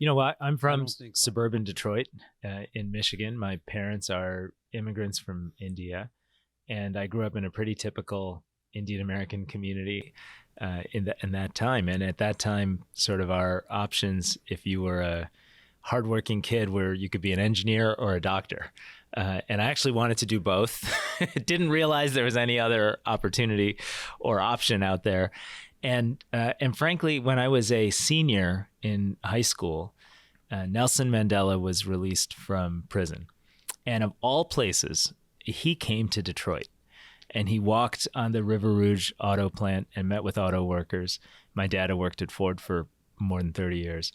You know what? I'm I from don't think so. suburban Detroit in Michigan. My parents are immigrants from India, and I grew up in a pretty typical Indian American community in that time. And at that time, sort of our options, if you were a hardworking kid, where you could be an engineer or a doctor. And I actually wanted to do both. Didn't realize there was any other opportunity or option out there. And frankly, when I was a senior in high school, Nelson Mandela was released from prison, and of all places, he came to Detroit. And he walked on the River Rouge auto plant and met with auto workers. My dad had worked at Ford for more than 30 years.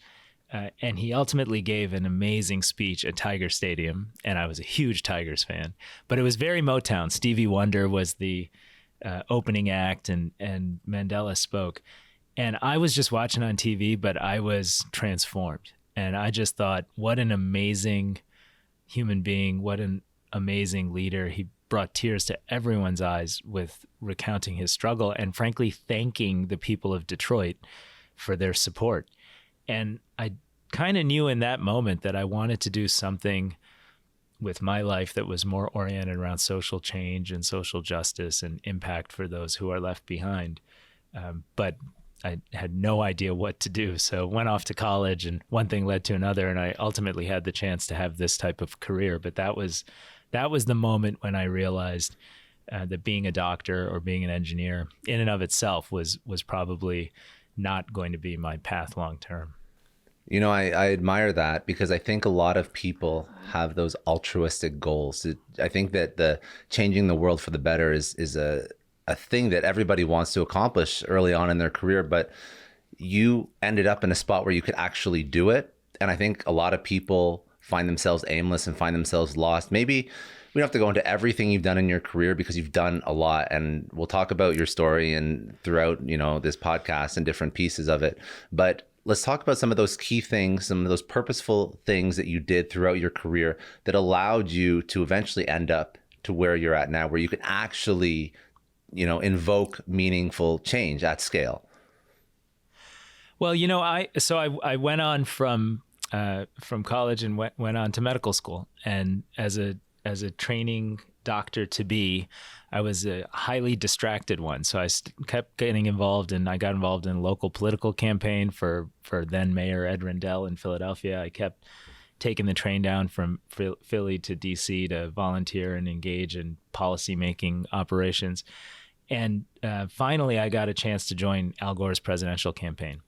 And he ultimately gave an amazing speech at Tiger Stadium. And I was a huge Tigers fan. But it was very Motown. Stevie Wonder was the opening act, and Mandela spoke. And I was just watching on TV, but I was transformed. And I just thought, what an amazing human being, what an amazing leader. He brought tears to everyone's eyes with recounting his struggle and frankly thanking the people of Detroit for their support. And I kind of knew in that moment that I wanted to do something with my life that was more oriented around social change and social justice and impact for those who are left behind. But I had no idea what to do. So went off to college, and one thing led to another. And I ultimately had the chance to have this type of career. But that was the moment when I realized that being a doctor or being an engineer in and of itself was probably not going to be my path long term. You know, I admire that, because I think a lot of people have those altruistic goals. I think that the changing the world for the better is a thing that everybody wants to accomplish early on in their career, but you ended up in a spot where you could actually do it. And I think a lot of people find themselves aimless and find themselves lost. Maybe we don't have to go into everything you've done in your career, because you've done a lot, and we'll talk about your story and throughout, this podcast and different pieces of it. But let's talk about some of those key things, some of those purposeful things that you did throughout your career that allowed you to eventually end up to where you're at now, where you can actually, invoke meaningful change at scale. Well, I went on from college and went on to medical school, and as a training doctor to be, I was a highly distracted one. So I kept getting involved, and I got involved in a local political campaign for then Mayor Ed Rendell in Philadelphia. I kept taking the train down from Philly to DC to volunteer and engage in policy-making operations. And finally, I got a chance to join Al Gore's presidential campaign.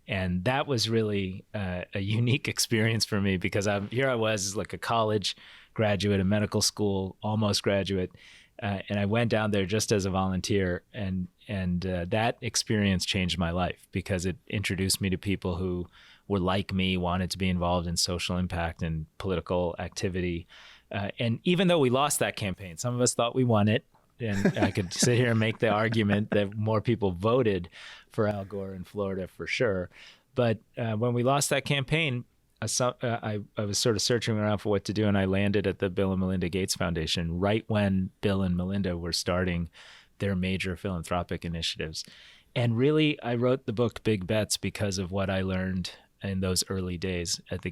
And that was really a unique experience for me, because here I was like a college graduate, a medical school, almost graduate. And I went down there just as a volunteer. And that experience changed my life, because it introduced me to people who were like me, wanted to be involved in social impact and political activity. And even though we lost that campaign, some of us thought we won it. And I could sit here and make the argument that more people voted for Al Gore in Florida for sure. But when we lost that campaign, I was sort of searching around for what to do, and I landed at the Bill and Melinda Gates Foundation right when Bill and Melinda were starting their major philanthropic initiatives. And really, I wrote the book Big Bets because of what I learned in those early days at the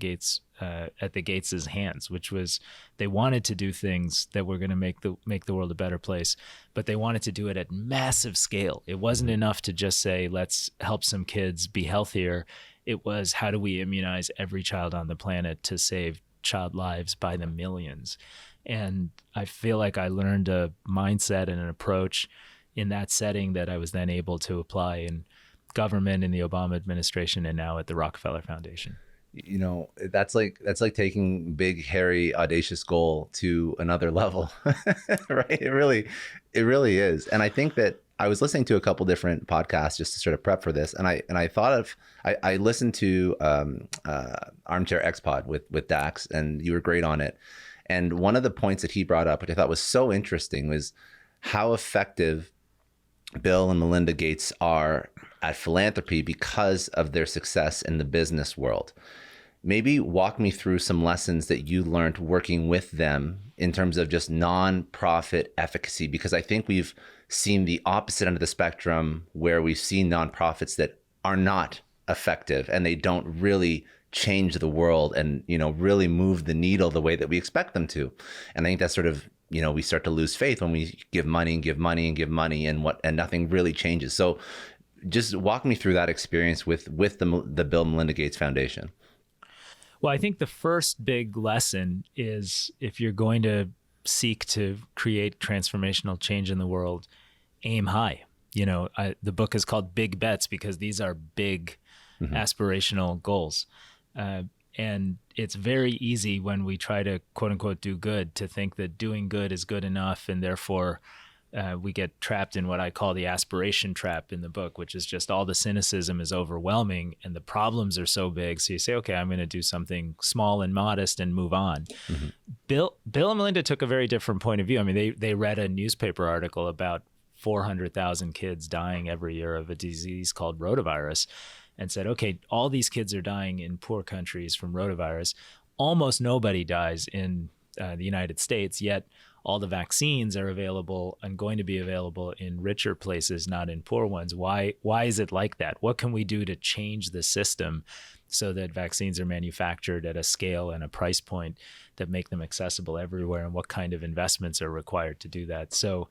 Gates's hands, which was they wanted to do things that were going to make the world a better place, but they wanted to do it at massive scale. It wasn't enough to just say, let's help some kids be healthier. It was, how do we immunize every child on the planet to save child lives by the millions? And I feel like I learned a mindset and an approach in that setting that I was then able to apply in government, in the Obama administration, and now at the Rockefeller Foundation. That's like taking big, hairy, audacious goal to another level, right? It really is. And I think that I was listening to a couple different podcasts just to sort of prep for this, and I thought of I listened to Armchair X-Pod with Dax, and you were great on it. And one of the points that he brought up, which I thought was so interesting, was how effective Bill and Melinda Gates are at philanthropy because of their success in the business world. Maybe walk me through some lessons that you learned working with them in terms of just nonprofit efficacy, because I think we've seen the opposite end of the spectrum, where we've seen nonprofits that are not effective and they don't really change the world and, really move the needle the way that we expect them to. And I think that's sort of, we start to lose faith when we give money and give money and give money and nothing really changes. So just walk me through that experience with the Bill and Melinda Gates Foundation. Well, I think the first big lesson is, if you're going to seek to create transformational change in the world, aim high. The book is called Big Bets because these are big aspirational goals. And it's very easy when we try to, quote unquote, do good, to think that doing good is good enough. And therefore, we get trapped in what I call the aspiration trap in the book, which is just all the cynicism is overwhelming and the problems are so big. So you say, okay, I'm going to do something small and modest and move on. Bill and Melinda took a very different point of view. I mean, they read a newspaper article about 400,000 kids dying every year of a disease called rotavirus, and said, okay, all these kids are dying in poor countries from rotavirus. Almost nobody dies in the United States, yet all the vaccines are available and going to be available in richer places, not in poor ones. Why is it like that? What can we do to change the system so that vaccines are manufactured at a scale and a price point that make them accessible everywhere? And what kind of investments are required to do that? So,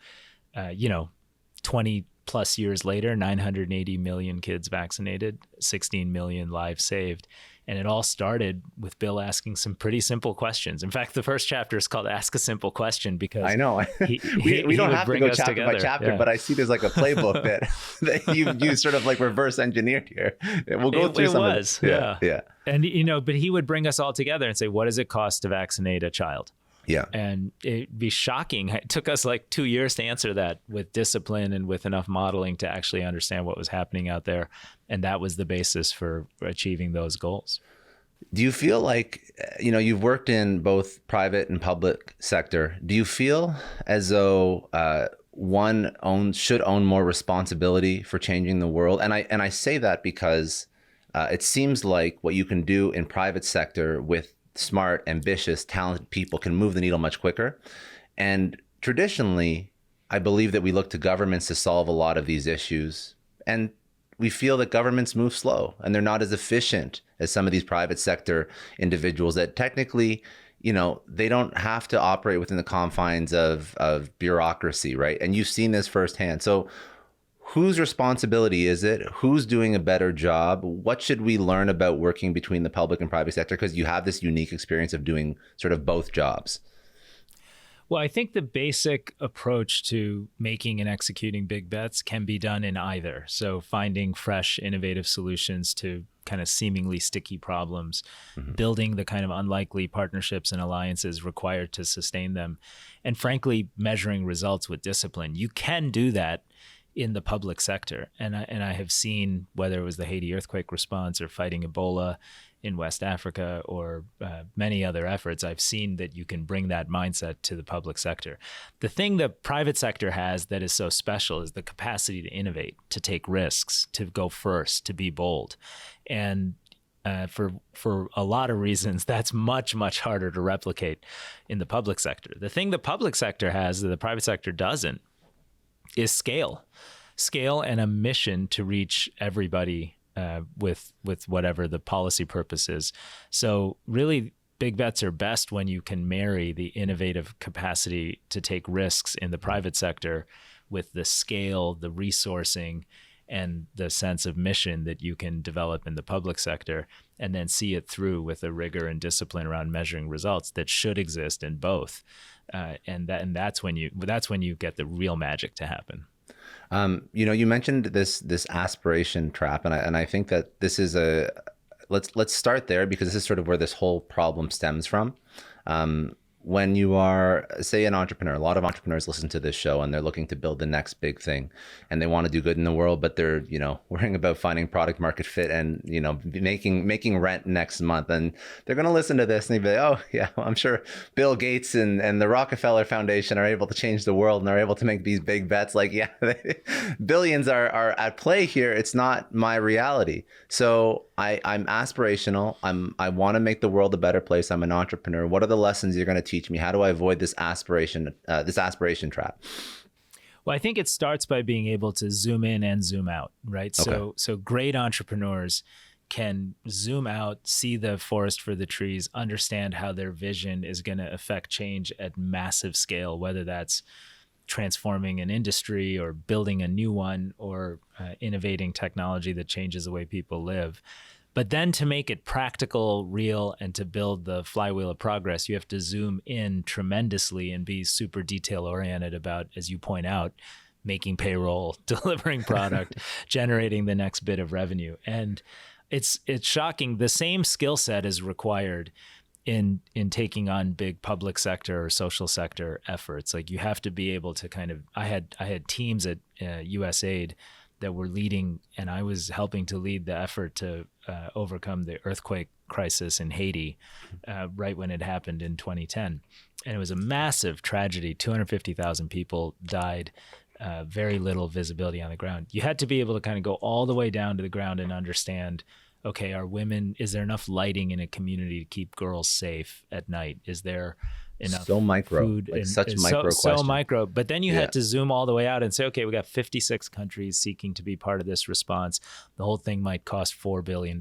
20 plus years later, 980 million kids vaccinated, 16 million lives saved. And it all started with Bill asking some pretty simple questions. In fact, the first chapter is called Ask a Simple Question, because I know we don't have to go chapter by chapter, but I see there's like a playbook that you sort of like reverse engineered here. We'll go through some of it. Yeah. And, but he would bring us all together and say, what does it cost to vaccinate a child? Yeah. And it'd be shocking. It took us like 2 years to answer that with discipline and with enough modeling to actually understand what was happening out there. And that was the basis for achieving those goals. Do you feel like, you've worked in both private and public sector. Do you feel as though one should own more responsibility for changing the world? And I say that because it seems like what you can do in private sector with smart, ambitious, talented people can move the needle much quicker. And traditionally, I believe that we look to governments to solve a lot of these issues. And we feel that governments move slow and they're not as efficient as some of these private sector individuals that technically, they don't have to operate within the confines of bureaucracy, right? And you've seen this firsthand. So whose responsibility is it? Who's doing a better job? What should we learn about working between the public and private sector? Because you have this unique experience of doing sort of both jobs. Well, I think the basic approach to making and executing big bets can be done in either. So finding fresh, innovative solutions to kind of seemingly sticky problems, building the kind of unlikely partnerships and alliances required to sustain them, and frankly, measuring results with discipline. You can do that in the public sector. And I have seen, whether it was the Haiti earthquake response or fighting Ebola in West Africa or many other efforts, I've seen that you can bring that mindset to the public sector. The thing the private sector has that is so special is the capacity to innovate, to take risks, to go first, to be bold. And for a lot of reasons, that's much, much harder to replicate in the public sector. The thing the public sector has that the private sector doesn't is scale and a mission to reach everybody with whatever the policy purpose is. So really, big bets are best when you can marry the innovative capacity to take risks in the private sector with the scale, the resourcing, and the sense of mission that you can develop in the public sector, and then see it through with a rigor and discipline around measuring results that should exist in both. And that's when you get the real magic to happen. You mentioned this aspiration trap, and I think that this is let's start there, because this is sort of where this whole problem stems from. When you are, say, an entrepreneur, a lot of entrepreneurs listen to this show and they're looking to build the next big thing and they want to do good in the world, but they're, worrying about finding product market fit and, making rent next month. And they're going to listen to this and they'll be like, oh yeah, well, I'm sure Bill Gates and the Rockefeller Foundation are able to change the world and they're able to make these big bets. Like, yeah, billions are at play here. It's not my reality. So I'm aspirational. I want to make the world a better place. I'm an entrepreneur. What are the lessons you're going to teach me? How do I avoid this aspiration trap? Well, I think it starts by being able to zoom in and zoom out, right? Okay. So great entrepreneurs can zoom out, see the forest for the trees, understand how their vision is going to affect change at massive scale, whether that's transforming an industry or building a new one or innovating technology that changes the way people live. But then to make it practical, real, and to build the flywheel of progress, you have to zoom in tremendously and be super detail oriented about, as you point out, making payroll, delivering product, generating the next bit of revenue. And it's shocking. The same skill set is required in taking on big public sector or social sector efforts. Like you have to be able to kind of, I had teams at USAID that were leading, and I was helping to lead the effort to overcome the earthquake crisis in Haiti right when it happened in 2010. And it was a massive tragedy. 250,000 people died, very little visibility on the ground. You had to be able to kind of go all the way down to the ground and understand, okay, is there enough lighting in a community to keep girls safe at night? Is there enough food? Like such micro question. So micro. But then you had to zoom all the way out and say, okay, we got 56 countries seeking to be part of this response. The whole thing might cost $4 billion.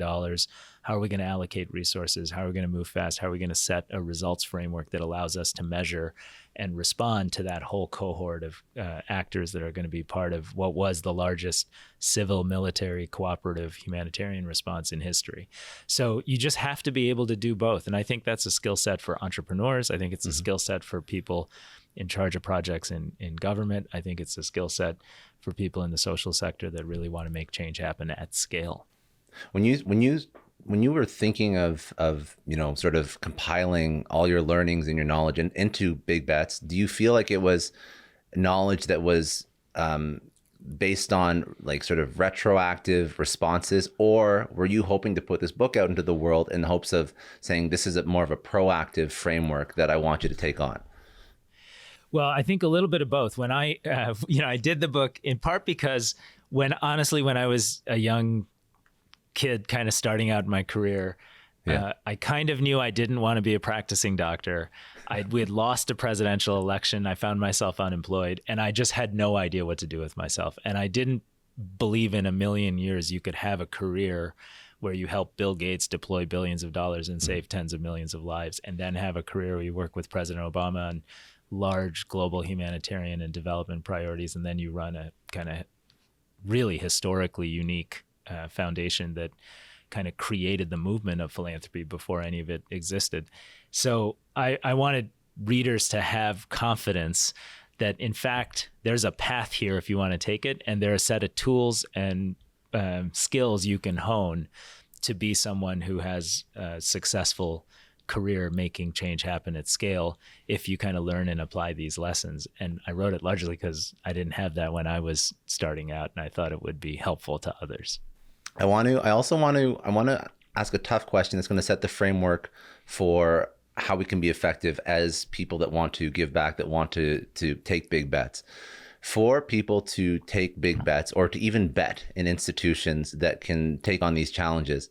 How are we going to allocate resources? How are we going to move fast? How are we going to set a results framework that allows us to measure and respond to that whole cohort of actors that are going to be part of what was the largest civil, military, cooperative, humanitarian response in history? So you just have to be able to do both. And I think that's a skill set for entrepreneurs. I think it's a skill set for people in charge of projects in government. I think it's a skill set for people in the social sector that really want to make change happen at scale. When you were thinking of sort of compiling all your learnings and your knowledge into big bets, do you feel like it was knowledge that was based on like sort of retroactive responses, or were you hoping to put this book out into the world in the hopes of saying this is more of a proactive framework that I want you to take on? Well, I think a little bit of both. When I did the book in part because when I was a young kid kind of starting out in my career, I kind of knew I didn't want to be a practicing doctor. We had lost a presidential election. I found myself unemployed, and I just had no idea what to do with myself. And I didn't believe in a million years you could have a career where you help Bill Gates deploy billions of dollars and save tens of millions of lives, and then have a career where you work with President Obama on large global humanitarian and development priorities, and then you run a kind of really historically unique foundation that kind of created the movement of philanthropy before any of it existed. So I wanted readers to have confidence that, in fact, there's a path here if you want to take it, and there are a set of tools and skills you can hone to be someone who has a successful career making change happen at scale if you kind of learn and apply these lessons. And I wrote it largely because I didn't have that when I was starting out, and I thought it would be helpful to others. I want to ask a tough question that's going to set the framework for how we can be effective as people that want to give back, that want to take big bets. For people to take big bets or to even bet in institutions that can take on these challenges,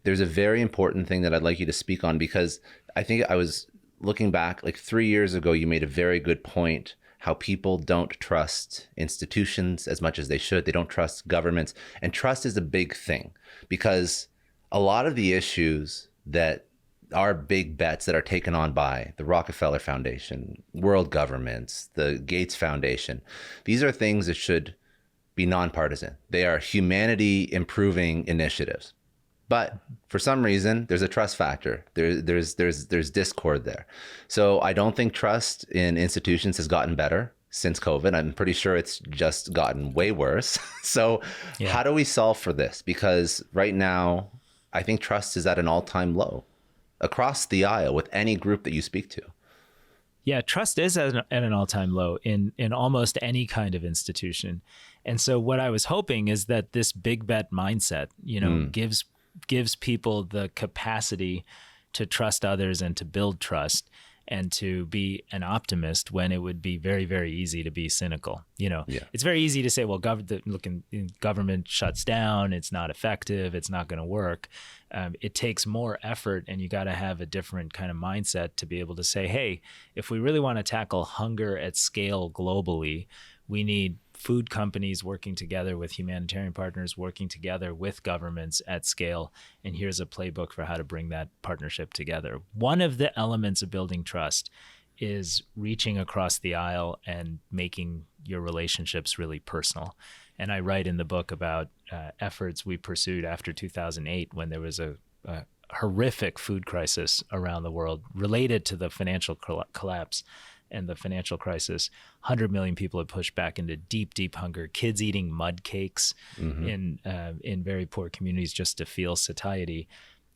there's a very important thing that I'd like you to speak on, because I think I was looking back like 3 years ago, you made a very good point how people don't trust institutions as much as they should. They don't trust governments. And trust is a big thing, because a lot of the issues that are big bets that are taken on by the Rockefeller Foundation, world governments, the Gates Foundation, these are things that should be nonpartisan. They are humanity improving initiatives. But for some reason, there's a trust factor. There's discord there. So I don't think trust in institutions has gotten better since COVID. I'm pretty sure it's just gotten way worse. So How do we solve for this? Because right now, I think trust is at an all-time low across the aisle with any group that you speak to. Yeah, trust is at an all-time low in almost any kind of institution. And so what I was hoping is that this big bet mindset, gives people the capacity to trust others and to build trust and to be an optimist when it would be very, very easy to be cynical. It's very easy to say, well, government shuts down, it's not effective, it's not going to work. It takes more effort, and you got to have a different kind of mindset to be able to say, hey, if we really want to tackle hunger at scale globally, we need food companies working together with humanitarian partners, working together with governments at scale. And here's a playbook for how to bring that partnership together. One of the elements of building trust is reaching across the aisle and making your relationships really personal. And I write in the book about efforts we pursued after 2008 when there was a horrific food crisis around the world related to the financial collapse and the financial crisis. 100 million people had pushed back into deep, deep hunger, kids eating mud cakes in very poor communities just to feel satiety.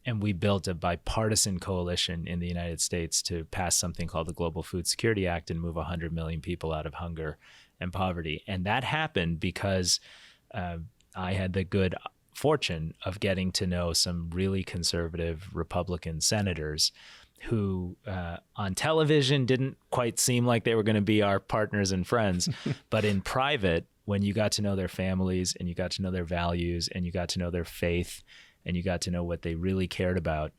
And we built a bipartisan coalition in the United States to pass something called the Global Food Security Act and move 100 million people out of hunger and poverty. And that happened because I had the good fortune of getting to know some really conservative Republican senators who on television didn't quite seem like they were going to be our partners and friends, but in private, when you got to know their families and you got to know their values and you got to know their faith and you got to know what they really cared about,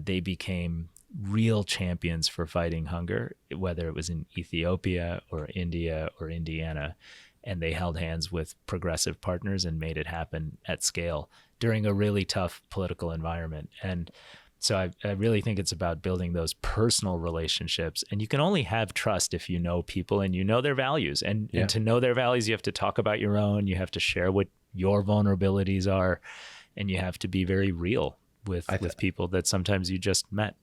they became real champions for fighting hunger, whether it was in Ethiopia or India or Indiana. And they held hands with progressive partners and made it happen at scale during a really tough political environment. And so I really think it's about building those personal relationships. And you can only have trust if you know people and you know their values. And to know their values, you have to talk about your own. You have to share what your vulnerabilities are. And you have to be very real with people that sometimes you just met.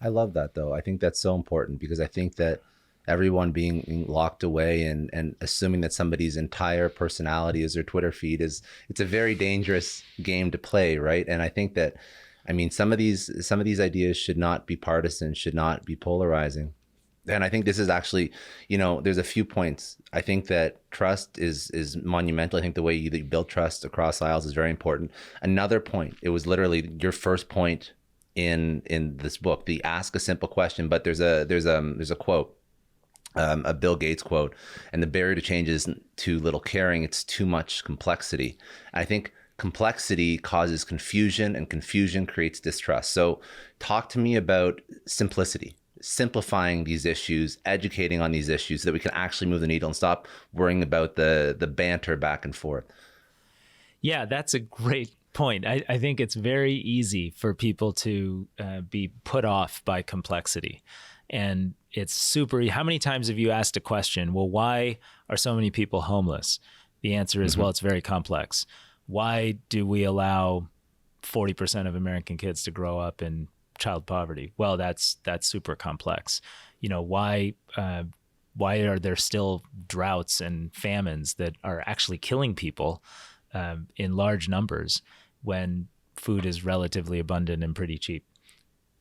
I love that, though. I think that's so important because I think that everyone being locked away and assuming that somebody's entire personality is their Twitter feed it's a very dangerous game to play, right? And I think that, I mean, some of these ideas should not be partisan, should not be polarizing. And I think this is actually, there's a few points. I think that trust is monumental. I think the way you build trust across aisles is very important. Another point, it was literally your first point in this book, the ask a simple question, but there's a quote. A Bill Gates quote, and the barrier to change isn't too little caring, it's too much complexity. I think complexity causes confusion and confusion creates distrust. So talk to me about simplicity, simplifying these issues, educating on these issues so that we can actually move the needle and stop worrying about the banter back and forth. Yeah, that's a great point. I think it's very easy for people to be put off by complexity. And it's super. How many times have you asked a question? Well, why are so many people homeless? The answer is, well, it's very complex. Why do we allow 40% of American kids to grow up in child poverty? Well, that's super complex. Why are there still droughts and famines that are actually killing people in large numbers when food is relatively abundant and pretty cheap?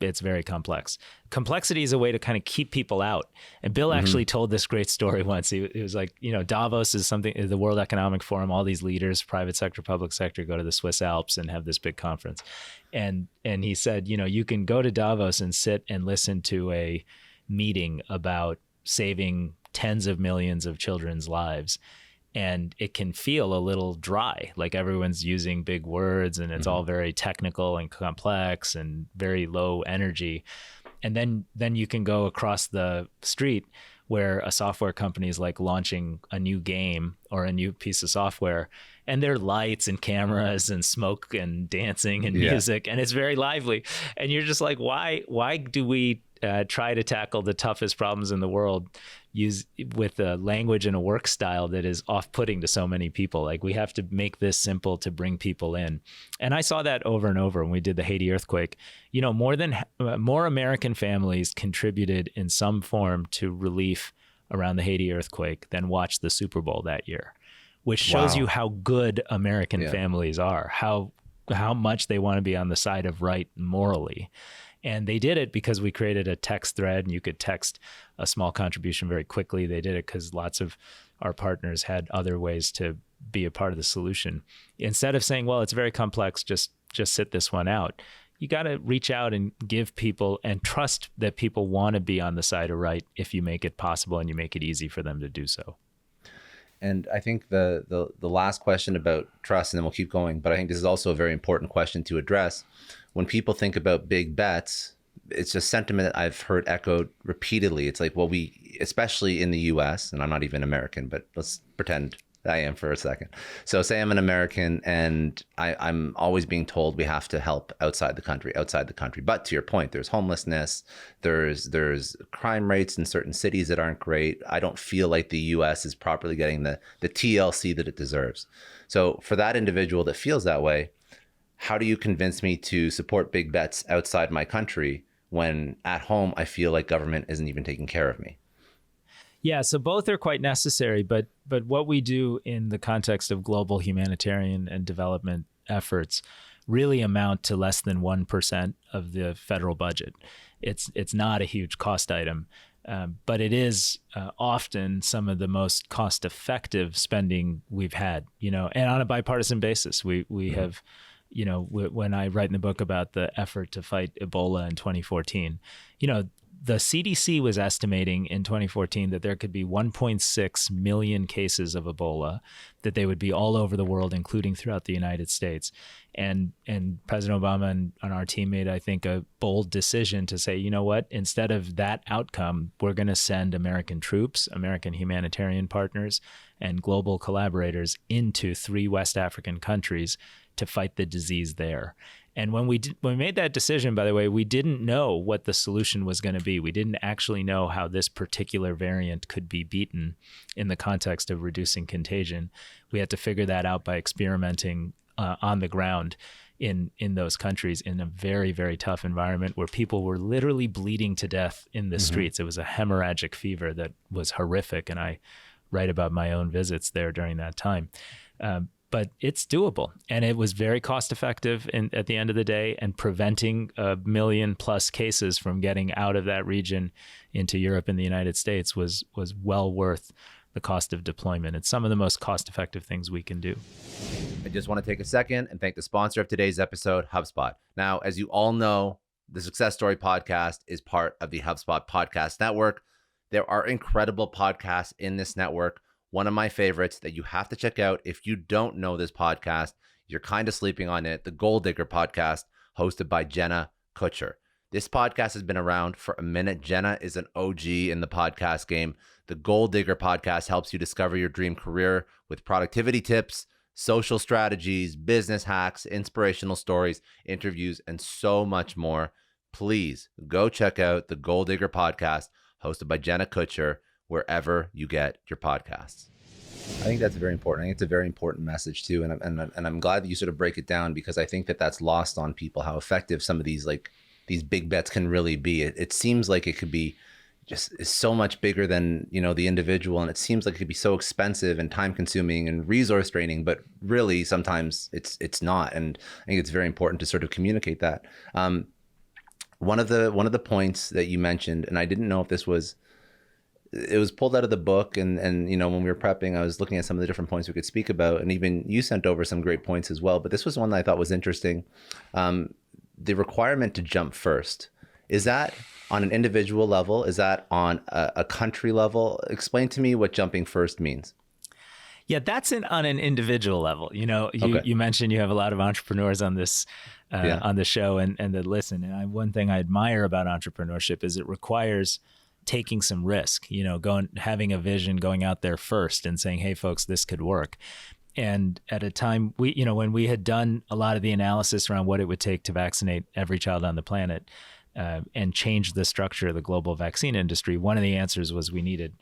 It's very complex. Complexity is a way to kind of keep people out. And Bill actually told this great story once. He was like, Davos is the World Economic Forum, all these leaders, private sector, public sector, go to the Swiss Alps and have this big conference. And he said, you can go to Davos and sit and listen to a meeting about saving tens of millions of children's lives. And it can feel a little dry, like everyone's using big words and it's all very technical and complex and very low energy. And then you can go across the street where a software company is like launching a new game or a new piece of software, and there are lights and cameras and smoke and dancing and music, and it's very lively. And you're just like, why do we try to tackle the toughest problems in the world with a language and a work style that is off-putting to so many people? Like, we have to make this simple to bring people in. And I saw that over and over when we did the Haiti earthquake. More American families contributed in some form to relief around the Haiti earthquake than watched the Super Bowl that year, which shows you how good American families are, how much they want to be on the side of right morally. And they did it because we created a text thread and you could text a small contribution very quickly. They did it because lots of our partners had other ways to be a part of the solution. Instead of saying, well, it's very complex, just sit this one out. You got to reach out and give people and trust that people want to be on the side of right if you make it possible and you make it easy for them to do so. And I think the last question about trust, and then we'll keep going, but I think this is also a very important question to address. When people think about big bets, it's a sentiment that I've heard echoed repeatedly. It's like, well, we, especially in the US, and I'm not even American, but let's pretend I am for a second. So say I'm an American and I'm always being told we have to help outside the country, outside the country. But to your point, there's homelessness, there's crime rates in certain cities that aren't great. I don't feel like the US is properly getting the TLC that it deserves. So for that individual that feels that way, how do you convince me to support big bets outside my country when at home I feel like government isn't even taking care of me? Yeah, so both are quite necessary, but what we do in the context of global humanitarian and development efforts really amount to less than 1% of the federal budget. It's not a huge cost item, but it is often some of the most cost-effective spending we've had, and on a bipartisan basis. We have, when I write in the book about the effort to fight Ebola in 2014, the CDC was estimating in 2014 that there could be 1.6 million cases of Ebola, that they would be all over the world, including throughout the United States. And President Obama and our team made, I think, a bold decision to say, you know what, instead of that outcome, we're going to send American troops, American humanitarian partners, and global collaborators into 3 West African countries to fight the disease there. And when we made that decision, by the way, we didn't know what the solution was going to be. We didn't actually know how this particular variant could be beaten in the context of reducing contagion. We had to figure that out by experimenting on the ground in those countries in a very, very tough environment where people were literally bleeding to death in the streets. It was a hemorrhagic fever that was horrific, and I write about my own visits there during that time. But it's doable, and it was very cost effective at the end of the day, and preventing 1 million plus cases from getting out of that region into Europe and the United States was well worth the cost of deployment. It's some of the most cost effective things we can do. I just want to take a second and thank the sponsor of today's episode, HubSpot. Now, as you all know, the Success Story podcast is part of the HubSpot podcast network. There are incredible podcasts in this network. One of my favorites that you have to check out if you don't know this podcast, you're kind of sleeping on it, the Gold Digger podcast, hosted by Jenna Kutcher. This podcast has been around for a minute. Jenna is an OG in the podcast game. The Gold Digger podcast helps you discover your dream career with productivity tips, social strategies, business hacks, inspirational stories, interviews, and so much more. Please go check out the Gold Digger podcast, hosted by Jenna Kutcher, wherever you get your podcasts. I think that's very important. I think it's a very important message too. And I'm glad that you sort of break it down, because I think that that's lost on people, how effective some of these big bets can really be. It seems like it could be just so much bigger than, the individual. And it seems like it could be so expensive and time consuming and resource draining, but really sometimes it's not. And I think it's very important to sort of communicate that. One of the points that you mentioned, and I didn't know if it was pulled out of the book, and when we were prepping, I was looking at some of the different points we could speak about, and even you sent over some great points as well. But this was one that I thought was interesting. The requirement to jump first. Is that on an individual level? Is that on a country level? Explain to me what jumping first means. Yeah, that's on an individual level. Okay. You mentioned you have a lot of entrepreneurs on this on the show and that listen. And one thing I admire about entrepreneurship is it requires taking some risk, having a vision, going out there first and saying, hey folks, this could work. And at a time when we had done a lot of the analysis around what it would take to vaccinate every child on the planet and change the structure of the global vaccine industry, one of the answers was we needed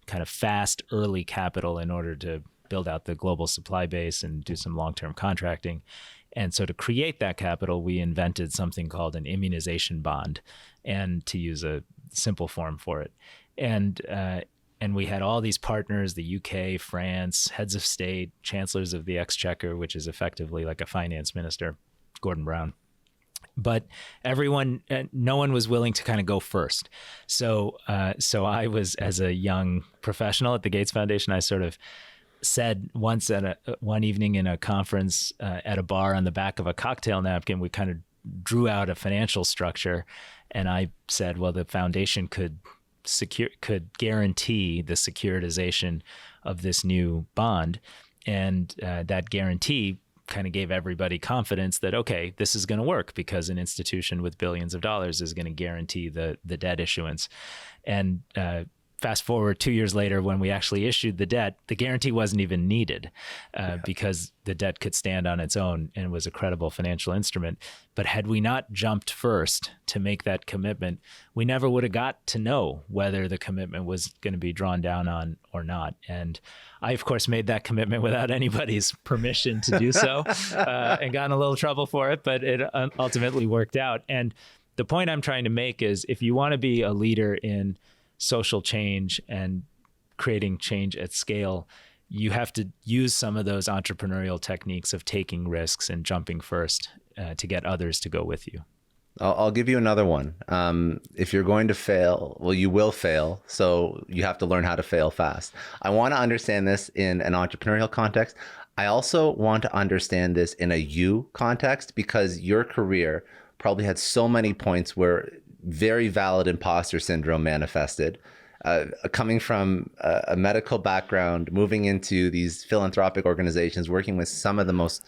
kind of fast, early capital in order to build out the global supply base and do some long-term contracting. And so to create that capital, we invented something called an immunization bond, and to use a simple form for it. And we had all these partners, the UK, France, heads of state, chancellors of the exchequer, which is effectively like a finance minister, Gordon Brown. But no one was willing to kind of go first. So I was, as a young professional at the Gates Foundation, I sort of said once one evening in a conference at a bar on the back of a cocktail napkin, we kind of drew out a financial structure, and I said, well, the foundation could guarantee the securitization of this new bond, and that guarantee kind of gave everybody confidence that, okay, this is going to work because an institution with billions of dollars is going to guarantee the debt issuance. And fast forward 2 years later, when we actually issued the debt, the guarantee wasn't even needed because the debt could stand on its own and was a credible financial instrument. But had we not jumped first to make that commitment, we never would have got to know whether the commitment was going to be drawn down on or not. And I, of course, made that commitment without anybody's permission to do so and got in a little trouble for it, but it ultimately worked out. And the point I'm trying to make is, if you want to be a leader in social change and creating change at scale, you have to use some of those entrepreneurial techniques of taking risks and jumping first to get others to go with you. I'll give you another one. If you're going to fail, well, you will fail. So you have to learn how to fail fast. I want to understand this in an entrepreneurial context. I also want to understand this in a you context, because your career probably had so many points where very valid imposter syndrome manifested. Coming from a medical background, moving into these philanthropic organizations, working with some of the most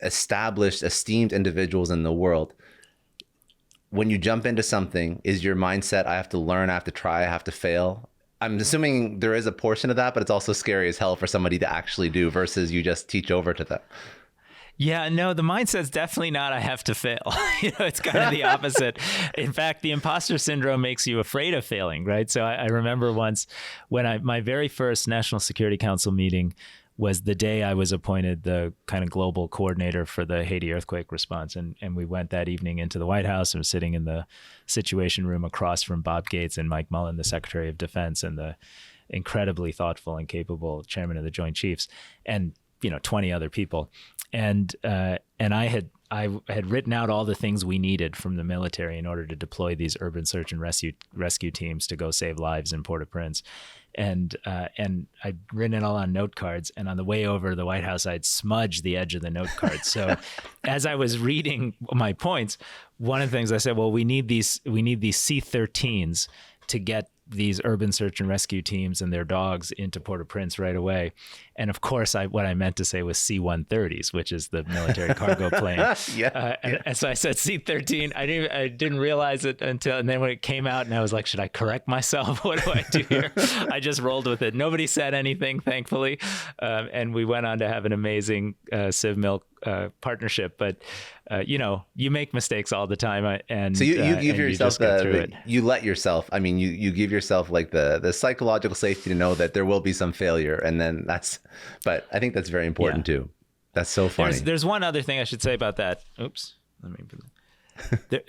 established, esteemed individuals in the world. When you jump into something, is your mindset, I have to learn, I have to try, I have to fail? I'm assuming there is a portion of that, but it's also scary as hell for somebody to actually do versus you just teach over to them. Yeah, no, the mindset's definitely not, I have to fail. It's kind of the opposite. In fact, the imposter syndrome makes you afraid of failing, right? So I remember once when my very first National Security Council meeting was the day I was appointed the kind of global coordinator for the Haiti earthquake response. And we went that evening into the White House and was sitting in the Situation Room across from Bob Gates and Mike Mullen, the Secretary of Defense, and the incredibly thoughtful and capable chairman of the Joint Chiefs, and 20 other people. And I had written out all the things we needed from the military in order to deploy these urban search and rescue teams to go save lives in Port-au-Prince. And I'd written it all on note cards. And on the way over to the White House, I'd smudged the edge of the note card. So as I was reading my points, one of the things I said, well, we need these C-13s to get these urban search and rescue teams and their dogs into Port-au-Prince right away. And of course, what I meant to say was C-130s, which is the military cargo plane. And so I said C-13. I didn't realize it and then when it came out, and I was like, should I correct myself? What do I do here? I just rolled with it. Nobody said anything, thankfully. And we went on to have an amazing CivMil partnership. But you make mistakes all the time, and so you give yourself you let yourself. I mean, you give yourself like the psychological safety to know that there will be some failure, and then but I think that's very important too. That's so funny. There's one other thing I should say about that. Oops, let me.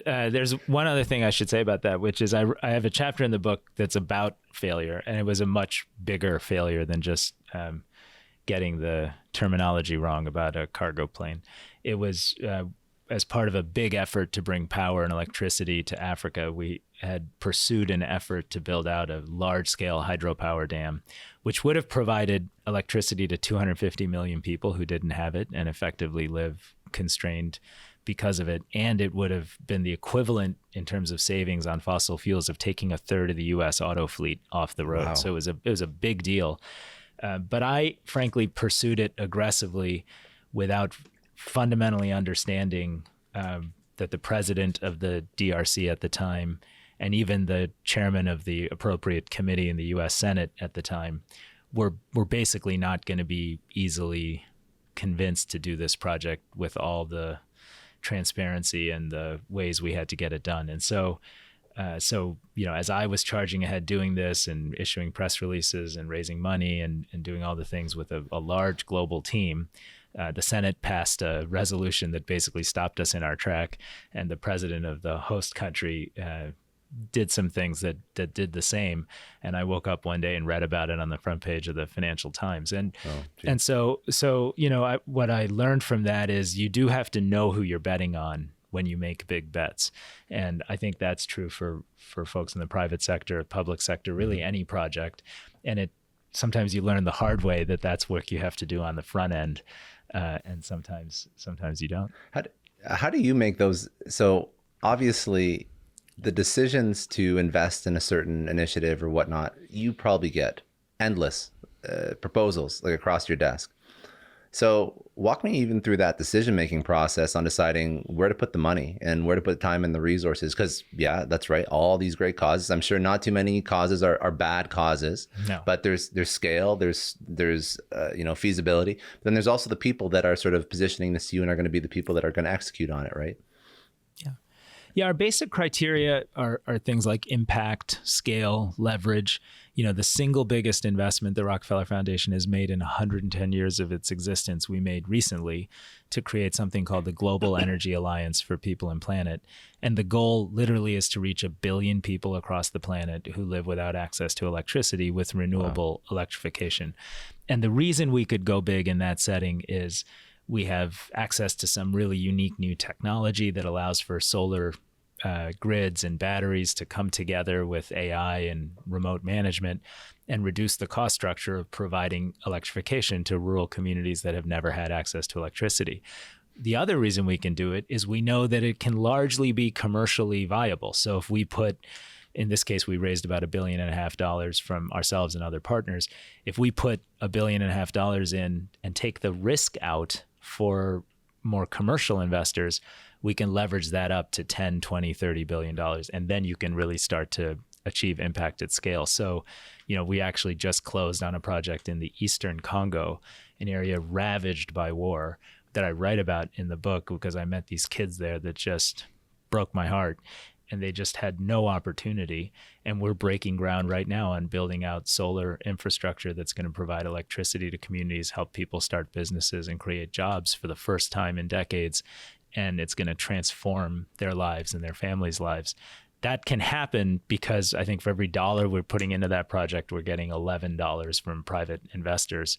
There's one other thing I should say about that, which is I have a chapter in the book that's about failure, and it was a much bigger failure than just getting the terminology wrong about a cargo plane. It was as part of a big effort to bring power and electricity to Africa. We had pursued an effort to build out a large-scale hydropower dam, which would have provided electricity to 250 million people who didn't have it and effectively live constrained because of it. And it would have been the equivalent in terms of savings on fossil fuels of taking a third of the U.S. auto fleet off the road. Wow. So it was a big deal. But I frankly pursued it aggressively without fundamentally understanding that the president of the DRC at the time, and even the chairman of the appropriate committee in the U.S. Senate at the time, were basically not going to be easily convinced to do this project with all the transparency and the ways we had to get it done. And so as I was charging ahead doing this and issuing press releases and raising money and doing all the things with a large global team, the Senate passed a resolution that basically stopped us in our track, and the president of the host country did some things that did the same. And I woke up one day and read about it on the front page of the Financial Times. And so what I learned from that is you do have to know who you're betting on when you make big bets. And I think that's true for folks in the private sector, public sector, really any project. And sometimes you learn the hard way that that's work you have to do on the front end. And sometimes you don't. How do you make those? So obviously the decisions to invest in a certain initiative or whatnot, you probably get endless proposals like across your desk. So walk me even through that decision-making process on deciding where to put the money and where to put time and the resources. Because yeah, that's right. All these great causes. I'm sure not too many causes are bad causes, No. but there's scale, there's feasibility. But then there's also the people that are sort of positioning this to you and are going to be the people that are going to execute on it, right? Yeah, our basic criteria are things like impact, scale, leverage. The single biggest investment the Rockefeller Foundation has made in 110 years of its existence, we made recently to create something called the Global Energy Alliance for People and Planet. And the goal literally is to reach 1 billion people across the planet who live without access to electricity with renewable electrification. And the reason we could go big in that setting is we have access to some really unique new technology that allows for solar grids and batteries to come together with AI and remote management and reduce the cost structure of providing electrification to rural communities that have never had access to electricity. The other reason we can do it is we know that it can largely be commercially viable. So if we put, in this case, we raised about $1.5 billion from ourselves and other partners. If we put $1.5 billion in and take the risk out for more commercial investors, we can leverage that up to 10, 20, $30 billion. And then you can really start to achieve impact at scale. So, we actually just closed on a project in the Eastern Congo, an area ravaged by war that I write about in the book because I met these kids there that just broke my heart. And they just had no opportunity. And we're breaking ground right now on building out solar infrastructure that's going to provide electricity to communities, help people start businesses and create jobs for the first time in decades. And it's going to transform their lives and their families' lives. That can happen because I think for every dollar we're putting into that project, we're getting $11 from private investors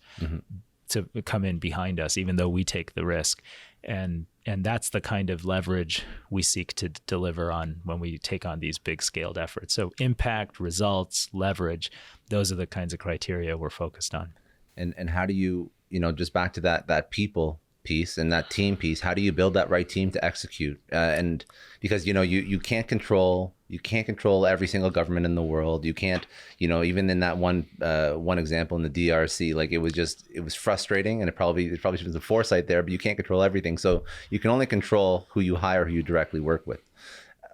to come in behind us, even though we take the risk. And that's the kind of leverage we seek to deliver on when we take on these big scaled efforts. So impact, results, leverage, those are the kinds of criteria we're focused on. And how do you, just back to that people piece and that team piece, how do you build that right team to execute? And because, you can't control every single government in the world. You can't, even in that one example in the DRC, like it was frustrating, and it probably should have been some foresight there, but you can't control everything. So you can only control who you hire, who you directly work with.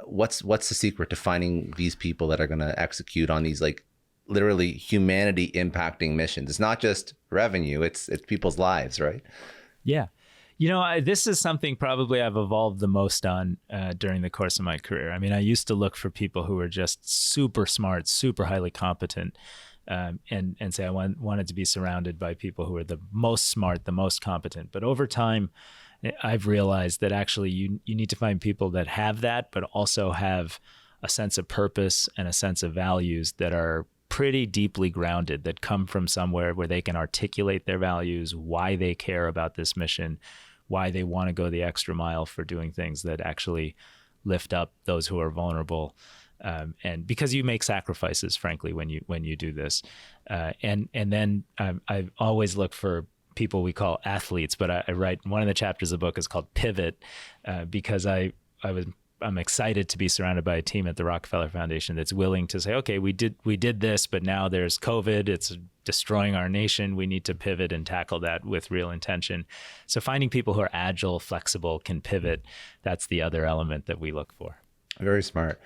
What's the secret to finding these people that are going to execute on these, like, literally humanity impacting missions? It's not just revenue, it's people's lives, right? Yeah. This is something probably I've evolved the most on during the course of my career. I mean, I used to look for people who were just super smart, super highly competent, and say I wanted to be surrounded by people who are the most smart, the most competent. But over time, I've realized that actually you need to find people that have that, but also have a sense of purpose and a sense of values that are pretty deeply grounded, that come from somewhere where they can articulate their values, why they care about this mission, why they want to go the extra mile for doing things that actually lift up those who are vulnerable. And because you make sacrifices, frankly, when you do this. And then I always look for people we call athletes, but I write, one of the chapters of the book is called Pivot, because I'm excited to be surrounded by a team at the Rockefeller Foundation that's willing to say, okay, we did this, but now there's COVID. It's destroying our nation. We need to pivot and tackle that with real intention. So finding people who are agile, flexible, can pivot, that's the other element that we look for. Very smart.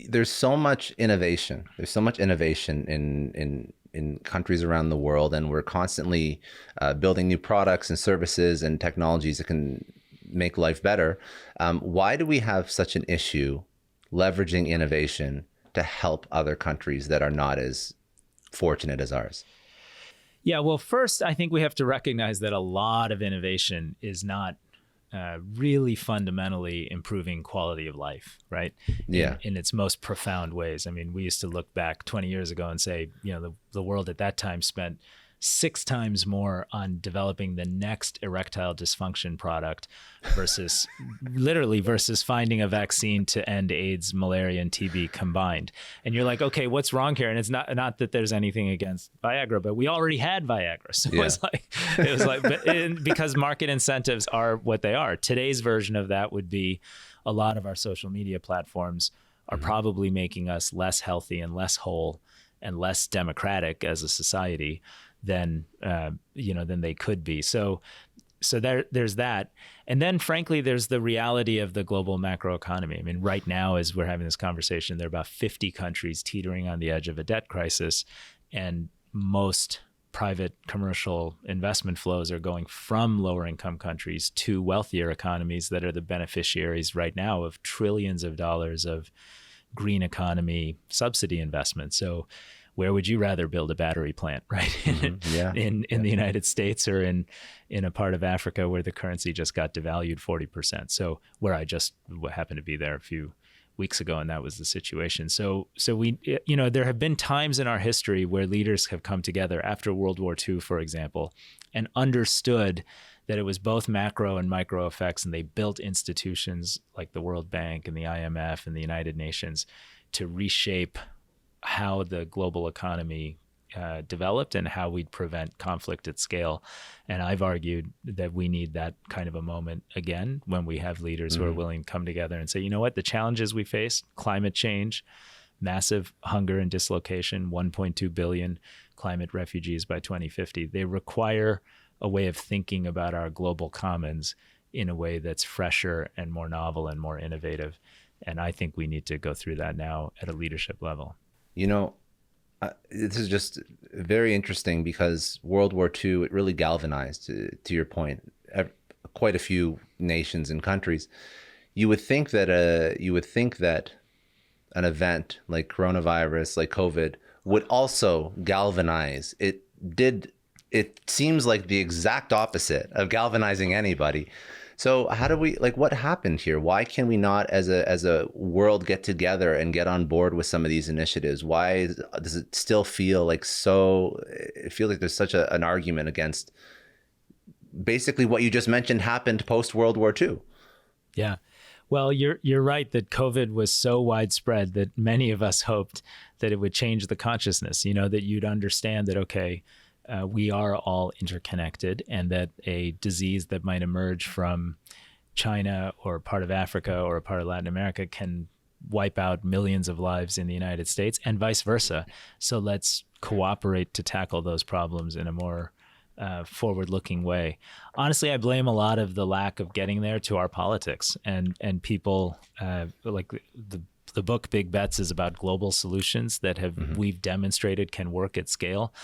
There's so much innovation. There's so much innovation in countries around the world, and we're constantly building new products and services and technologies that can make life better. Why do we have such an issue leveraging innovation to help other countries that are not as fortunate as ours? Yeah, well, first, I think we have to recognize that a lot of innovation is not really fundamentally improving quality of life, right? Yeah. In its most profound ways. I mean, we used to look back 20 years ago and say, the world at that time spent 6 times more on developing the next erectile dysfunction product versus finding a vaccine to end AIDS, malaria, and TB combined. And you're like, okay, what's wrong here? And it's not that there's anything against Viagra, but we already had Viagra. So yeah. it was like, because market incentives are what they are. Today's version of that would be a lot of our social media platforms are probably making us less healthy and less whole and less democratic as a society. than than they could be. So there's that. And then frankly, there's the reality of the global macroeconomy. I mean, right now, as we're having this conversation, there are about 50 countries teetering on the edge of a debt crisis, and most private commercial investment flows are going from lower income countries to wealthier economies that are the beneficiaries right now of trillions of dollars of green economy subsidy investment. So where would you rather build a battery plant, right? In the United States or in a part of Africa where the currency just got devalued 40%. So where I just happened to be there a few weeks ago, and that was the situation. So we, there have been times in our history where leaders have come together after World War II, for example, and understood that it was both macro and micro effects, and they built institutions like the World Bank and the IMF and the United Nations to reshape how the global economy developed and how we'd prevent conflict at scale. And I've argued that we need that kind of a moment again when we have leaders who are willing to come together and say, you know what, the challenges we face, climate change, massive hunger and dislocation, 1.2 billion climate refugees by 2050, they require a way of thinking about our global commons in a way that's fresher and more novel and more innovative. And I think we need to go through that now at a leadership level. This is just very interesting because World War II, it really galvanized, to your point, quite a few nations and countries. You would think that an event like coronavirus, like COVID, would also galvanize. It did. It seems like the exact opposite of galvanizing anybody. So how do we, what happened here? Why can we not as a world get together and get on board with some of these initiatives? Why does it still feel like it feels like there's such an argument against basically what you just mentioned happened post World War II? Yeah. Well, you're right that COVID was so widespread that many of us hoped that it would change the consciousness, that you'd understand that, okay, we are all interconnected, and that a disease that might emerge from China or part of Africa or a part of Latin America can wipe out millions of lives in the United States and vice versa. So let's cooperate to tackle those problems in a more forward-looking way. Honestly, I blame a lot of the lack of getting there to our politics and people like the book Big Bets is about global solutions that we've demonstrated can work at scale.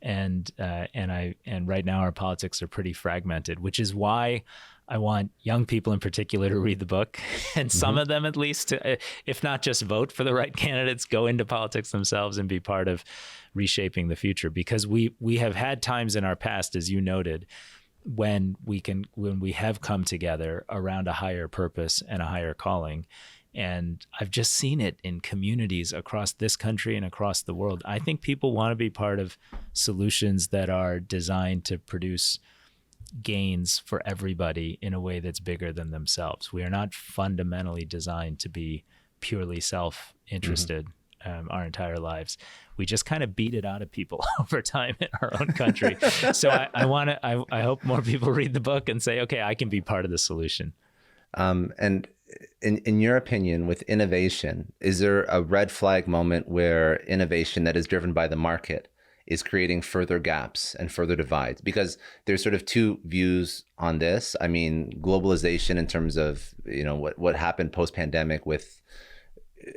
And right now our politics are pretty fragmented, which is why I want young people in particular to read the book, and some of them at least, to, if not just vote for the right candidates, go into politics themselves and be part of reshaping the future. Because we have had times in our past, as you noted, when we have come together around a higher purpose and a higher calling. And I've just seen it in communities across this country and across the world. I think people want to be part of solutions that are designed to produce gains for everybody in a way that's bigger than themselves. We are not fundamentally designed to be purely self-interested our entire lives. We just kind of beat it out of people over time in our own country. So I hope more people read the book and say, okay, I can be part of the solution. And in your opinion, with innovation, is there a red flag moment where innovation that is driven by the market is creating further gaps and further divides? Because there's sort of two views on this. I mean, globalization in terms of, what happened post-pandemic with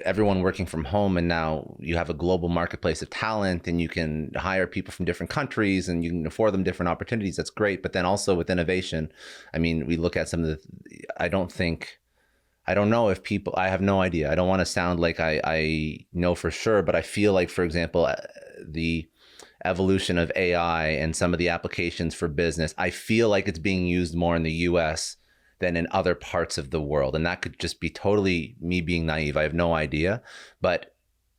everyone working from home, and now you have a global marketplace of talent and you can hire people from different countries and you can afford them different opportunities. That's great. But then also with innovation, I mean, we look at some of I don't know if people, I have no idea. I don't want to sound like I know for sure, but I feel like, for example, the evolution of AI and some of the applications for business, I feel like it's being used more in the US than in other parts of the world. And that could just be totally me being naive. I have no idea. But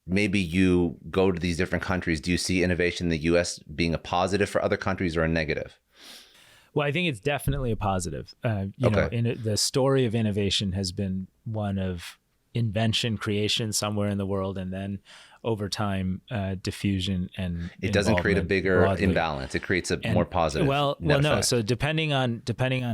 maybe you go to these different countries. Do you see innovation in the US being a positive for other countries or a negative? Well, I think it's definitely a positive. The story of innovation has been one of invention, creation somewhere in the world, and then over time, diffusion and it doesn't create a bigger imbalance. It creates a more positive. Well, no. So depending on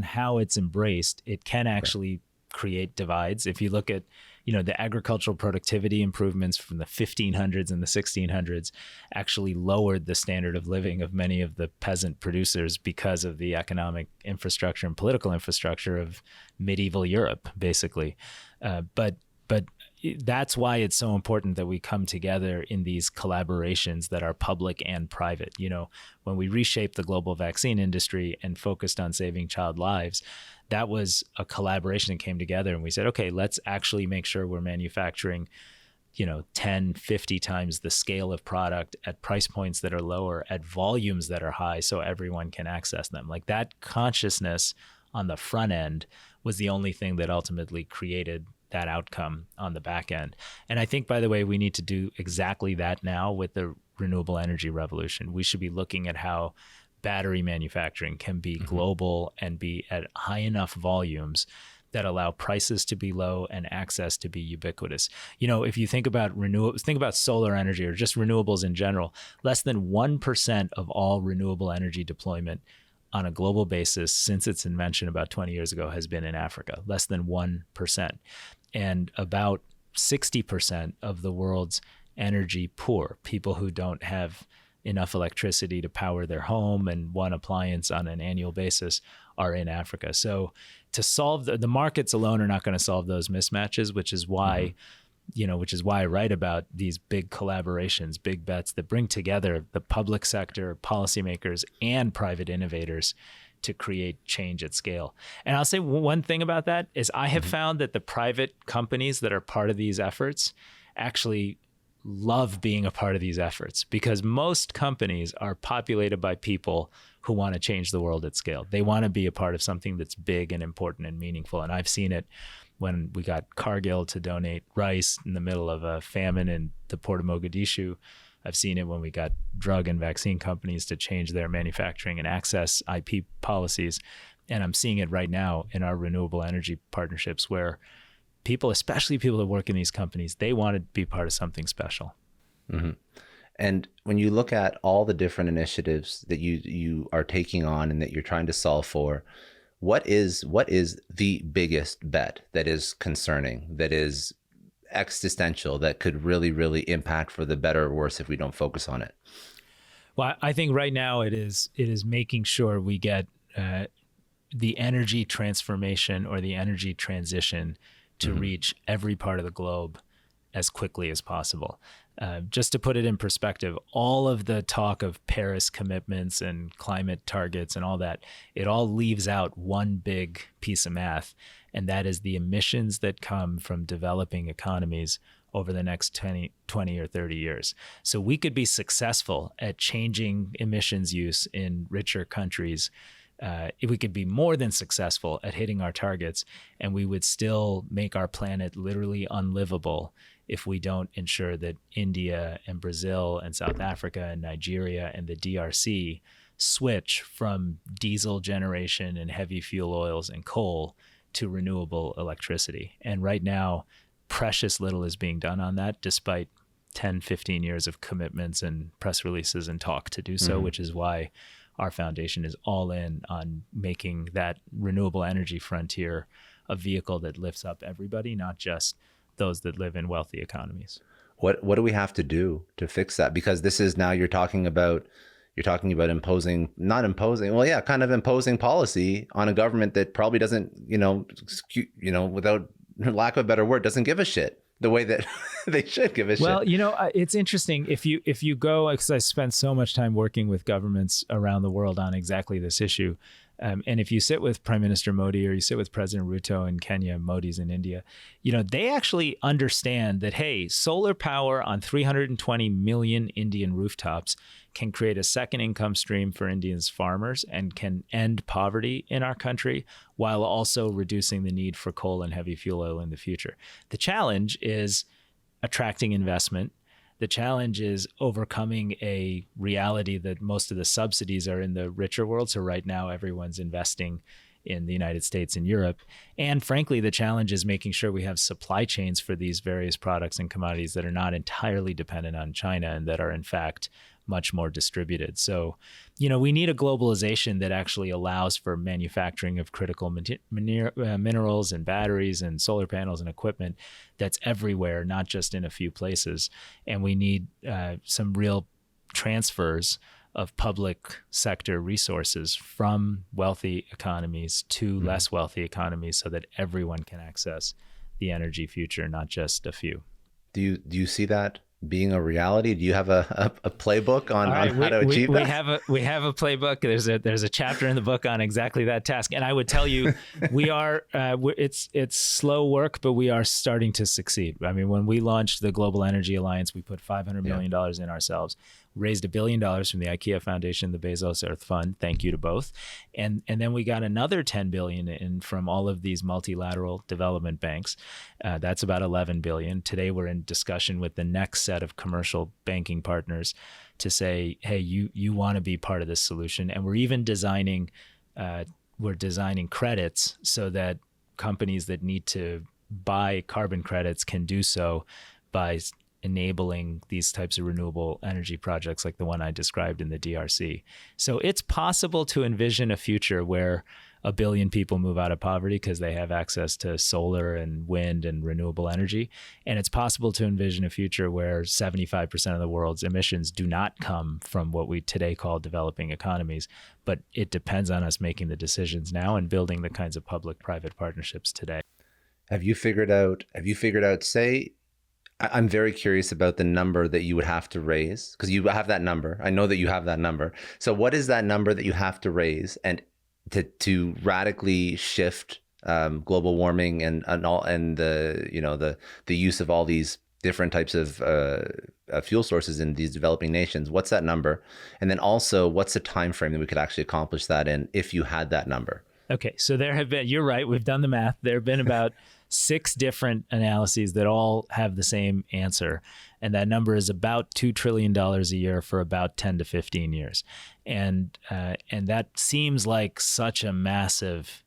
how it's embraced, it can actually create divides. If you look at the agricultural productivity improvements from the 1500s and the 1600s actually lowered the standard of living of many of the peasant producers because of the economic infrastructure and political infrastructure of medieval Europe, basically. But that's why it's so important that we come together in these collaborations that are public and private. When we reshaped the global vaccine industry and focused on saving child lives, that was a collaboration that came together, and we said, okay, let's actually make sure we're manufacturing 10, 50 times the scale of product at price points that are lower, at volumes that are high, so everyone can access them. Like, that consciousness on the front end was the only thing that ultimately created that outcome on the back end. And I think, by the way, we need to do exactly that now with the renewable energy revolution. We should be looking at how battery manufacturing can be global and be at high enough volumes that allow prices to be low and access to be ubiquitous. If you think about think about solar energy or just renewables in general, less than 1% of all renewable energy deployment on a global basis since its invention about 20 years ago has been in Africa, less than 1%. And about 60% of the world's energy poor, people who don't have enough electricity to power their home and one appliance on an annual basis, are in Africa. So to solve the markets alone are not going to solve those mismatches, which is why I write about these big collaborations, big bets that bring together the public sector, policymakers, and private innovators to create change at scale. And I'll say one thing about that is I have found that the private companies that are part of these efforts actually love being a part of these efforts, because most companies are populated by people who want to change the world at scale. They want to be a part of something that's big and important and meaningful. And I've seen it when we got Cargill to donate rice in the middle of a famine in the port of Mogadishu. I've seen it when we got drug and vaccine companies to change their manufacturing and access IP policies. And I'm seeing it right now in our renewable energy partnerships, where people, especially people that work in these companies, they want to be part of something special. Mm-hmm. And when you look at all the different initiatives that you are taking on and that you're trying to solve for, what is the biggest bet that is concerning, that is existential, that could really, really impact for the better or worse if we don't focus on it? Well, I think right now it is making sure we get the energy transformation or the energy transition to reach every part of the globe as quickly as possible. Just to put it in perspective, all of the talk of Paris commitments and climate targets and all that, it all leaves out one big piece of math, and that is the emissions that come from developing economies over the next 20 or 30 years. So we could be successful at changing emissions use in richer countries. If we could be more than successful at hitting our targets, and we would still make our planet literally unlivable if we don't ensure that India and Brazil and South Africa and Nigeria and the DRC switch from diesel generation and heavy fuel oils and coal to renewable electricity. And right now, precious little is being done on that, despite 10, 15 years of commitments and press releases and talk to do so, which is why our foundation is all in on making that renewable energy frontier a vehicle that lifts up everybody, not just those that live in wealthy economies. What do we have to do to fix that? Because this is now you're talking about imposing policy on a government that probably doesn't, without lack of a better word, doesn't give a shit the way that they should give a shit. Well, it's interesting if you go, because I spent so much time working with governments around the world on exactly this issue. And if you sit with Prime Minister Modi or you sit with President Ruto in Kenya, Modi's in India, they actually understand that, hey, solar power on 320 million Indian rooftops can create a second income stream for Indians farmers and can end poverty in our country while also reducing the need for coal and heavy fuel oil in the future. The challenge is attracting investment. The challenge is overcoming a reality that most of the subsidies are in the richer world. So right now, everyone's investing in the United States and Europe. And frankly, the challenge is making sure we have supply chains for these various products and commodities that are not entirely dependent on China and that are, in fact, much more distributed. So, we need a globalization that actually allows for manufacturing of critical minerals and batteries and solar panels and equipment that's everywhere, not just in a few places. And we need some real transfers of public sector resources from wealthy economies to less wealthy economies so that everyone can access the energy future, not just a few. Do you see that being a reality? Do you have a playbook on how to achieve that? We have a playbook. There's a chapter in the book on exactly that task. And I would tell you, it's slow work, but we are starting to succeed. I mean, when we launched the Global Energy Alliance, we put $500 million in ourselves, raised $1 billion from the IKEA Foundation, the Bezos Earth Fund. Thank you to both. And then we got another $10 billion in from all of these multilateral development banks. That's about $11 billion. Today, we're in discussion with the next set of commercial banking partners to say, hey, you want to be part of this solution. And we're even designing credits so that companies that need to buy carbon credits can do so by enabling these types of renewable energy projects like the one I described in the DRC. So it's possible to envision a future where 1 billion people move out of poverty because they have access to solar and wind and renewable energy. And it's possible to envision a future where 75% of the world's emissions do not come from what we today call developing economies. But it depends on us making the decisions now and building the kinds of public-private partnerships today. Have you figured out, say, I'm very curious about the number that you would have to raise, because you have that number. I know that you have that number. So what is that number that you have to raise and to radically shift global warming and the use of all these different types of fuel sources in these developing nations? What's that number? And then also, what's the time frame that we could actually accomplish that in if you had that number? Okay, so you're right, we've done the math. There have been about 6 different analyses that all have the same answer. And that number is about $2 trillion a year for about 10 to 15 years. And that seems like such a massive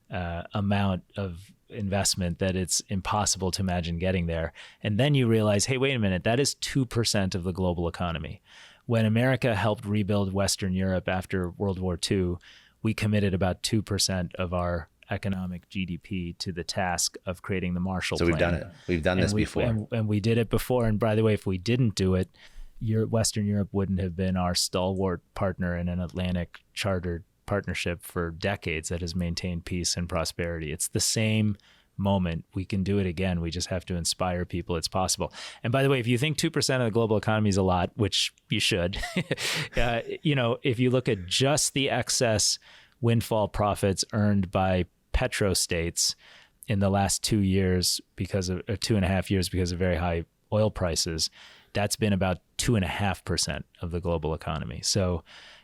amount of investment that it's impossible to imagine getting there. And then you realize, hey, wait a minute, that is 2% of the global economy. When America helped rebuild Western Europe after World War II, we committed about 2% of our economic GDP to the task of creating the Marshall Plan. So we've done it. We've done this before. And we did it before. And by the way, if we didn't do it, Western Europe wouldn't have been our stalwart partner in an Atlantic chartered partnership for decades that has maintained peace and prosperity. It's the same moment. We can do it again. We just have to inspire people. It's possible. And by the way, if you think 2% of the global economy is a lot, which you should, if you look at just the excess windfall profits earned by petrostates in the last 2 years because of 2.5 years because of very high oil prices, that's been about 2.5% of the global economy. So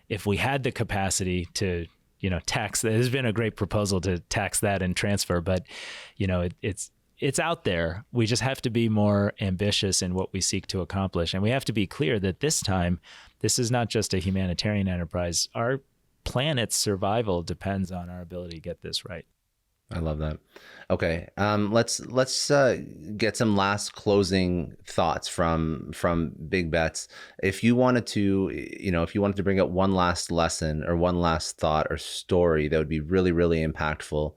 if we had the capacity to, tax, there's been a great proposal to tax that and transfer, but it's out there. We just have to be more ambitious in what we seek to accomplish. And we have to be clear that this time, this is not just a humanitarian enterprise. Our planet's survival depends on our ability to get this right. I love that. Okay, let's get some last closing thoughts from Big Bets. If you wanted to, bring up one last lesson or one last thought or story that would be really, really impactful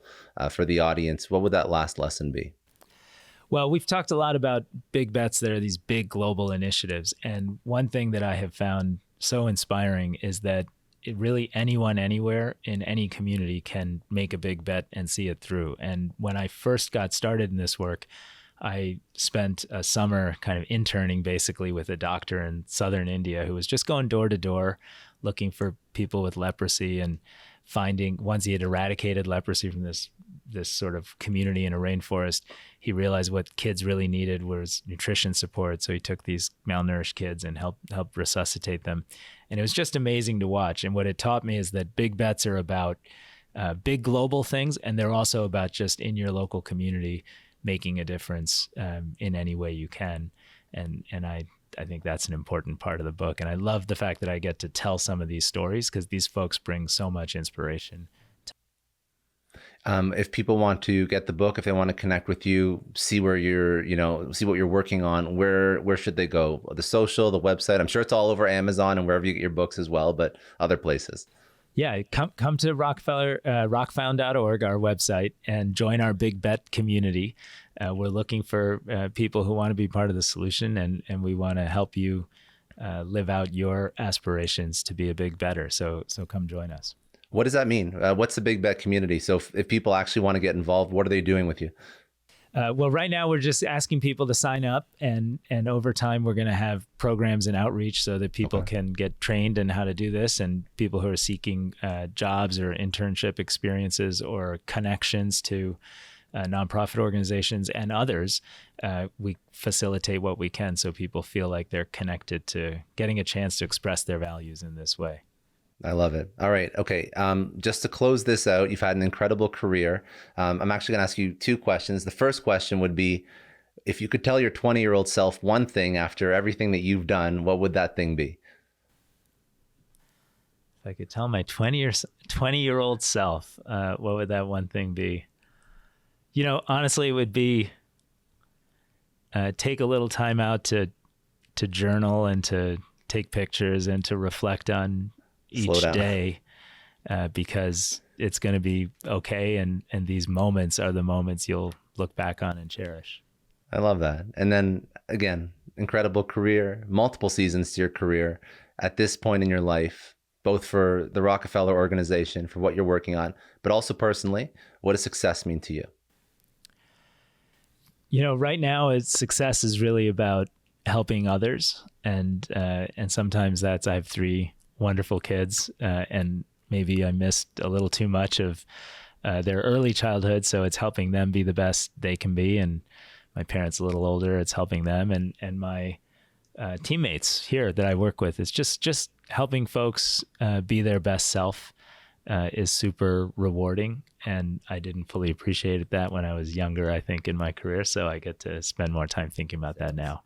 for the audience, what would that last lesson be? Well, we've talked a lot about big bets that are these big global initiatives, and one thing that I have found so inspiring is that really anyone, anywhere, in any community can make a big bet and see it through. And when I first got started in this work, I spent a summer kind of interning basically with a doctor in southern India who was just going door to door looking for people with leprosy and finding, once he had eradicated leprosy from this sort of community in a rainforest, he realized what kids really needed was nutrition support. So he took these malnourished kids and helped resuscitate them. And it was just amazing to watch. And what it taught me is that big bets are about big global things, and they're also about just in your local community making a difference in any way you can. And I think that's an important part of the book. And I love the fact that I get to tell some of these stories because these folks bring so much inspiration. If people want to get the book, if they want to connect with you, see where you're, see what you're working on, where should they go? The social, the website. I'm sure it's all over Amazon and wherever you get your books as well, but other places. Yeah, come to Rockefeller, rockfound.org, our website, and join our Big Bet community. We're looking for people who want to be part of the solution, and we want to help you live out your aspirations to be a big better. So come join us. What does that mean? What's the Big Bet community? So if people actually want to get involved, what are they doing with you? Well, right now we're just asking people to sign up, and over time we're going to have programs and outreach so that people can get trained in how to do this, and people who are seeking jobs or internship experiences or connections to nonprofit organizations and others, we facilitate what we can so people feel like they're connected to getting a chance to express their values in this way. I love it. All right. Okay. Just to close this out, you've had an incredible career. I'm actually going to ask you two questions. The first question would be, if you could tell your 20-year-old self one thing after everything that you've done, what would that thing be? If I could tell my 20-year-old self, what would that one thing be? Honestly, it would be take a little time out to journal and to take pictures and to reflect on each day, because it's going to be okay. And these moments are the moments you'll look back on and cherish. I love that. And then again, incredible career, multiple seasons to your career at this point in your life, both for the Rockefeller organization, for what you're working on, but also personally, what does success mean to you? Right now, success is really about helping others. And sometimes I have 3 wonderful kids, and maybe I missed a little too much of their early childhood. So it's helping them be the best they can be. And my parents a little older, it's helping them. And my teammates here that I work with, it's just helping folks be their best self is super rewarding. And I didn't fully appreciate that when I was younger, I think, in my career. So I get to spend more time thinking about that now.